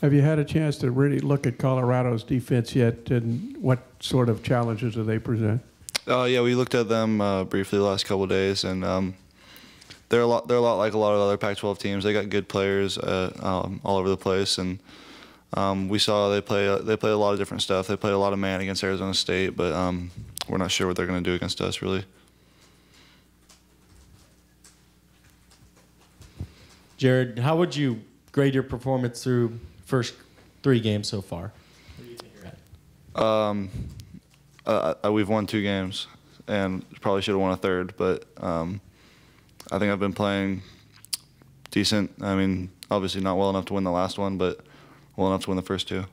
Have you had a chance to really look at Colorado's defense yet, and what sort of challenges do they present? Yeah, we looked at them briefly the last couple of days, and they're a lot like a lot of other Pac-12 teams. They got good players all over the place, and we saw they play a lot of different stuff. They played a lot of man against Arizona State, but we're not sure what they're going to do against us, really. Jared, how would you grade your performance through first 3 games so far? Where do you think you're at? We've won 2 games, and probably should have won a third, but I think I've been playing decent. I mean, obviously not well enough to win the last one, but well enough to win the first 2.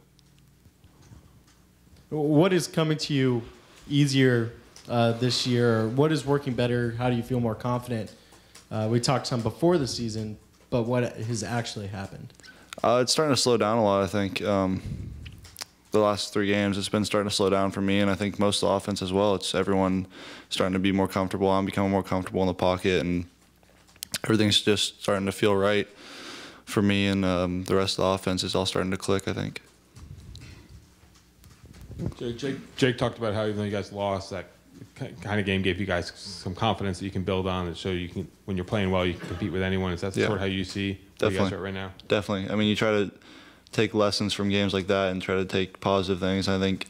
What is coming to you easier this year? Or what is working better? How do you feel more confident? We talked some before the season, but what has actually happened? It's starting to slow down a lot, I think. The last 3 games, it's been starting to slow down for me, and I think most of the offense as well. It's everyone starting to be more comfortable. I'm becoming more comfortable in the pocket, and everything's just starting to feel right for me, and the rest of the offense is all starting to click, I think. Jake talked about how even though you guys lost, that kind of game gave you guys some confidence that you can build on and show you can, when you're playing well, you can compete with anyone. Is that sort of how you see where you guys are right now? Definitely. I mean, you try to take lessons from games like that and try to take positive things. I think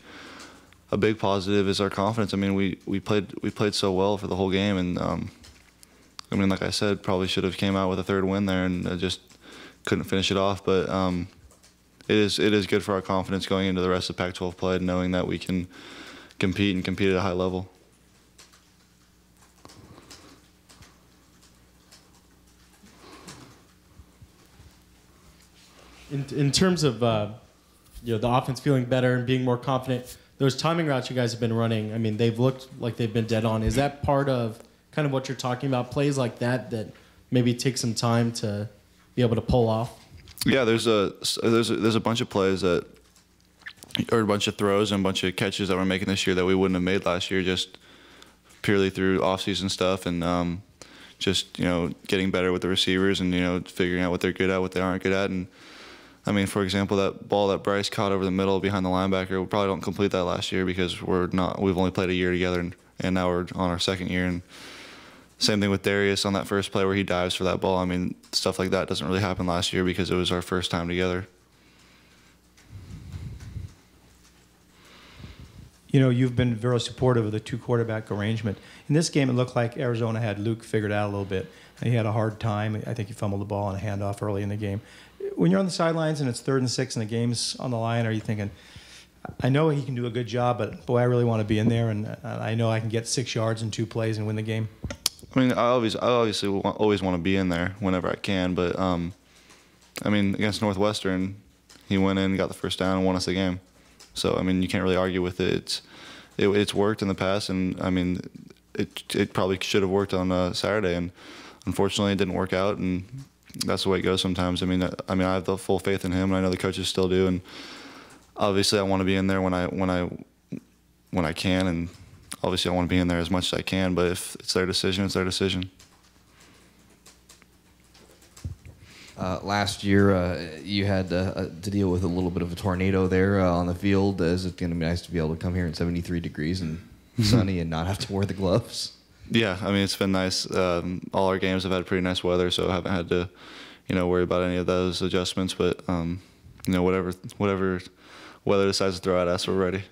a big positive is our confidence. I mean, we played so well for the whole game, and I mean, like I said, probably should have came out with a 3rd win there, and just couldn't finish it off. But it is good for our confidence going into the rest of Pac-12 play, knowing that we can compete at a high level. In terms of the offense feeling better and being more confident, those timing routes you guys have been running, I mean, they've looked like they've been dead on. Is that part of kind of what you're talking about, plays like that maybe take some time to be able to pull off? Yeah, there's a bunch of plays or a bunch of throws and a bunch of catches that we're making this year that we wouldn't have made last year, just purely through off-season stuff and just getting better with the receivers and figuring out what they're good at, what they aren't good at. And I mean, for example, that ball that Bryce caught over the middle behind the linebacker, we probably don't complete that last year because we've only played a year together, and now we're on our 2nd year. And same thing with Darius on that first play where he dives for that ball. I mean, stuff like that doesn't really happen last year because it was our first time together. You've been very supportive of the 2-quarterback arrangement. In this game, it looked like Arizona had Luke figured out a little bit. And he had a hard time. I think he fumbled the ball on a handoff early in the game. When you're on the sidelines and it's 3rd and 6 and the game's on the line, are you thinking, I know he can do a good job, but boy, I really want to be in there, and I know I can get 6 yards in 2 plays and win the game? I mean, I obviously always want to be in there whenever I can, but I mean, against Northwestern, he went in, got the first down, and won us the game. So I mean, you can't really argue with it. It's worked in the past, and I mean, it probably should have worked on Saturday, and unfortunately, it didn't work out, and that's the way it goes sometimes. I mean, I have the full faith in him, and I know the coaches still do, and obviously, I want to be in there when I can, and obviously, I want to be in there as much as I can. But if it's their decision, it's their decision. Last year, you had to deal with a little bit of a tornado there on the field. Is it going to be nice to be able to come here in 73 degrees and sunny and not have to wear the gloves? Yeah, I mean, it's been nice. All our games have had pretty nice weather, so I haven't had to, worry about any of those adjustments. But, whatever weather decides to throw at us, we're ready.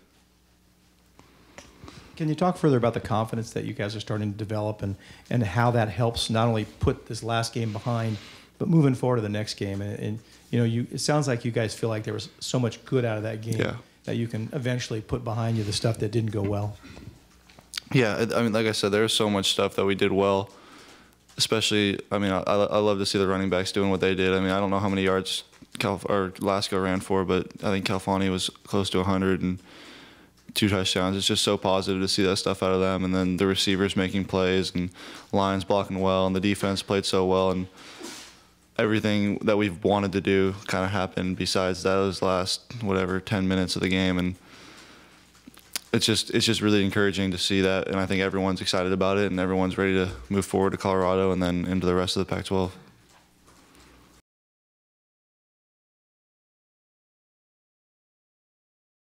Can you talk further about the confidence that you guys are starting to develop and how that helps not only put this last game behind, but moving forward to the next game? And it sounds like you guys feel like there was so much good out of that game that you can eventually put behind you the stuff that didn't go well. Yeah, I mean, like I said, there's so much stuff that we did well. Especially, I mean, I love to see the running backs doing what they did. I mean, I don't know how many yards Lasco ran for, but I think Calfani was close to 100 and 2 touchdowns. It's just so positive to see that stuff out of them. And then the receivers making plays and Lions blocking well, and the defense played so well. And everything that we've wanted to do kind of happened besides those last, 10 minutes of the game. And it's just really encouraging to see that. And I think everyone's excited about it, and everyone's ready to move forward to Colorado and then into the rest of the Pac-12.